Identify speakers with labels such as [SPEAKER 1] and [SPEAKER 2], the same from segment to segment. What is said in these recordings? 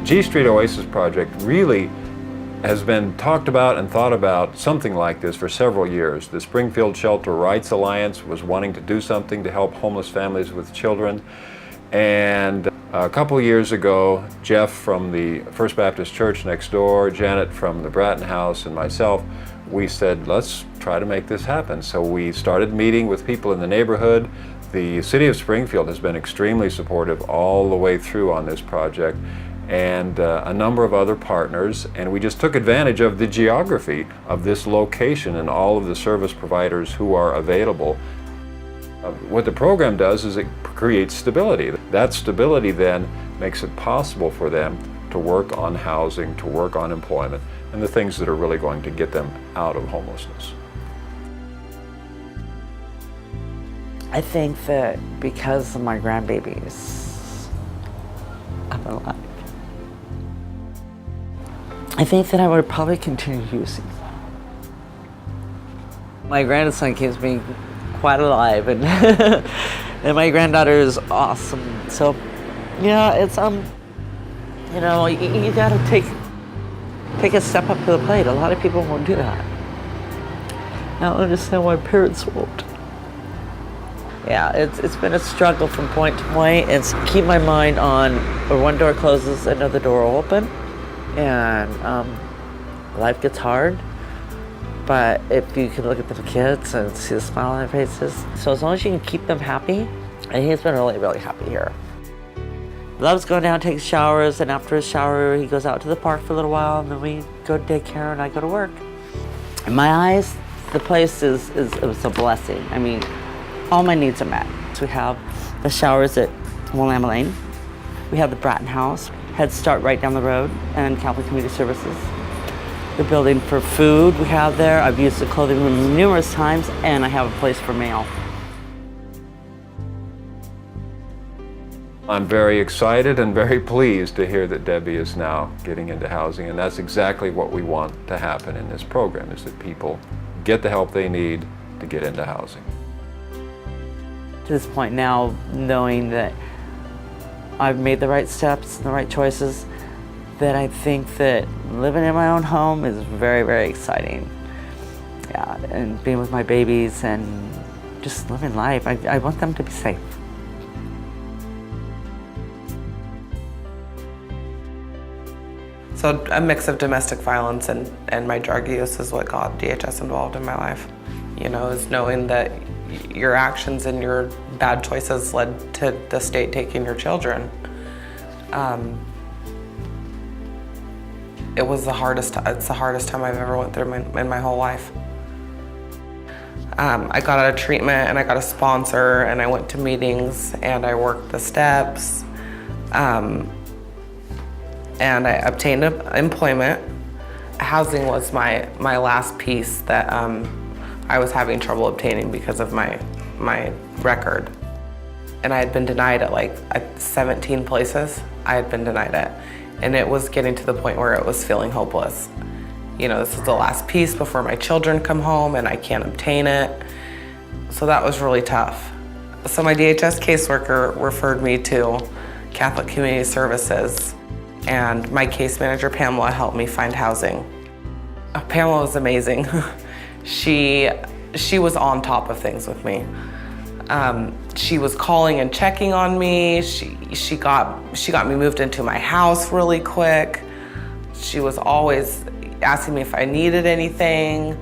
[SPEAKER 1] G Street Oasis project really has been talked about and thought about something like this for several years. The Springfield Shelter Rights Alliance was wanting to do something to help homeless families with children. And a couple of years ago, Jeff from the First Baptist Church next door, Janet from the Bratton House, and myself, we said, let's try to make this happen. So we started meeting with people in the neighborhood. The City of Springfield has been extremely supportive all the way through on this project, and a number of other partners, and we just took advantage of the geography of this location and all of the service providers who are available. What the program does is it creates stability. That stability then makes it possible for them to work on housing, to work on employment, and the things that are really going to get them out of homelessness.
[SPEAKER 2] I think that because of my grandbabies, I'm alive. I think that I would probably continue using them. My grandson keeps me quite alive, and and my granddaughter is awesome. So, yeah, it's you know, you gotta take a step up to the plate. A lot of people won't do that. I don't understand why parents won't. Yeah, it's been a struggle from point to point. It's keep my mind on where one door closes, another door will open. And life gets hard, but if you can look at the kids and see the smile on their faces, so as long as you can keep them happy, and he's been really, really happy here. Loves going down, takes showers, and after his shower, he goes out to the park for a little while, and then we go to daycare, and I go to work. In my eyes, the place is a blessing. I mean, all my needs are met. So we have the showers at Willamette Lane. We have the Bratton House, Head Start right down the road, and Catholic Community Services. The building for food we have there. I've used the clothing room numerous times, and I have a place for mail.
[SPEAKER 1] I'm very excited and very pleased to hear that Debbie is now getting into housing, and that's exactly what we want to happen in this program, is that people get the help they need to get into housing.
[SPEAKER 2] To this point now, knowing that I've made the right steps and the right choices, that I think that living in my own home is very, very exciting. Yeah, and being with my babies and just living life. I want them to be safe.
[SPEAKER 3] So a mix of domestic violence and my drug use is what got DHS involved in my life. You know, is knowing that your actions and your bad choices led to the state taking your children. It's the hardest time I've ever went through in my whole life. I got out of treatment and I got a sponsor and I went to meetings and I worked the steps. And I obtained employment. Housing was my last piece that I was having trouble obtaining because of my record. And I had been denied at like 17 places. I had been denied it. And it was getting to the point where it was feeling hopeless. You know, this is the last piece before my children come home and I can't obtain it. So that was really tough. So my DHS caseworker referred me to Catholic Community Services, and my case manager, Pamela, helped me find housing. Pamela was amazing. She was on top of things with me. She was calling and checking on me. She got me moved into my house really quick. She was always asking me if I needed anything.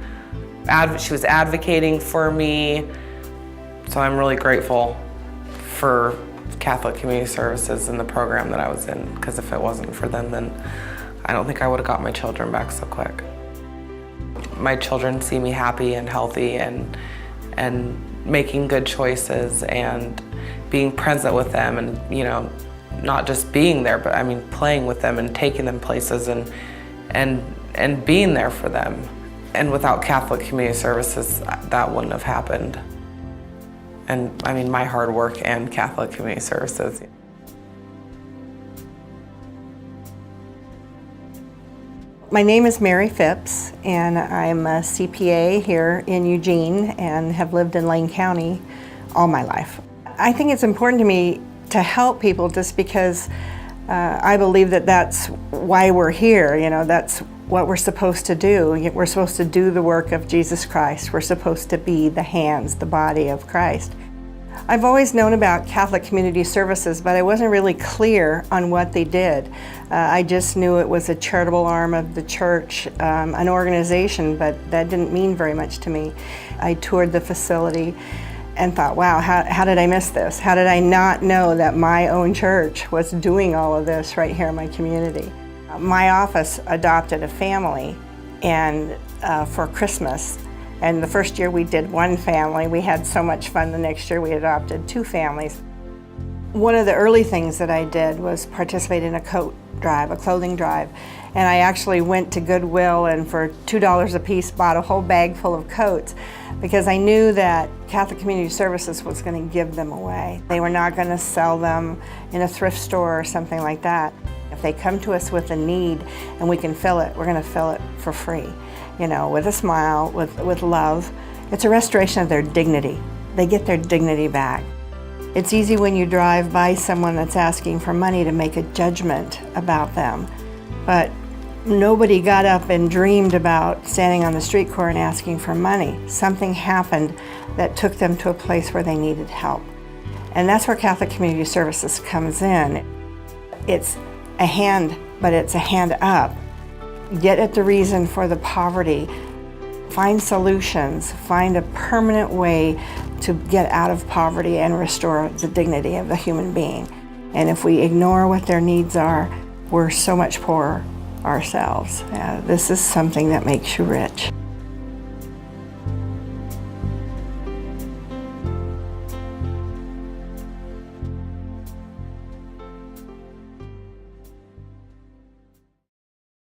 [SPEAKER 3] She was advocating for me. So I'm really grateful for Catholic Community Services and the program that I was in, because if it wasn't for them, then I don't think I would have got my children back so quick. My children see me happy and healthy and making good choices and being present with them, and you know, not just being there, but I mean playing with them and taking them places and being there for them. And without Catholic Community Services, that wouldn't have happened. And I mean, my hard work and Catholic Community Services.
[SPEAKER 4] My name is Mary Phipps, and I'm a CPA here in Eugene and have lived in Lane County all my life. I think it's important to me to help people just because I believe that that's why we're here. You know, that's what we're supposed to do. We're supposed to do the work of Jesus Christ. We're supposed to be the hands, the body of Christ. I've always known about Catholic Community Services, but I wasn't really clear on what they did. I just knew it was a charitable arm of the church, an organization, but that didn't mean very much to me. I toured the facility and thought, wow, how did I miss this? How did I not know that my own church was doing all of this right here in my community? My office adopted a family and for Christmas. And the first year we did one family. We had so much fun. The next year we adopted 2 families. One of the early things that I did was participate in a coat drive, a clothing drive. And I actually went to Goodwill and for $2 a piece bought a whole bag full of coats because I knew that Catholic Community Services was going to give them away. They were not going to sell them in a thrift store or something like that. If they come to us with a need and we can fill it, we're going to fill it for free. You know, with a smile, with love. It's a restoration of their dignity. They get their dignity back. It's easy when you drive by someone that's asking for money to make a judgment about them. But nobody got up and dreamed about standing on the street corner and asking for money. Something happened that took them to a place where they needed help. And that's where Catholic Community Services comes in. It's a hand, but it's a hand up. Get at the reason for the poverty, find solutions, find a permanent way to get out of poverty and restore the dignity of the human being. And if we ignore what their needs are, we're so much poorer ourselves. This is something that makes you rich.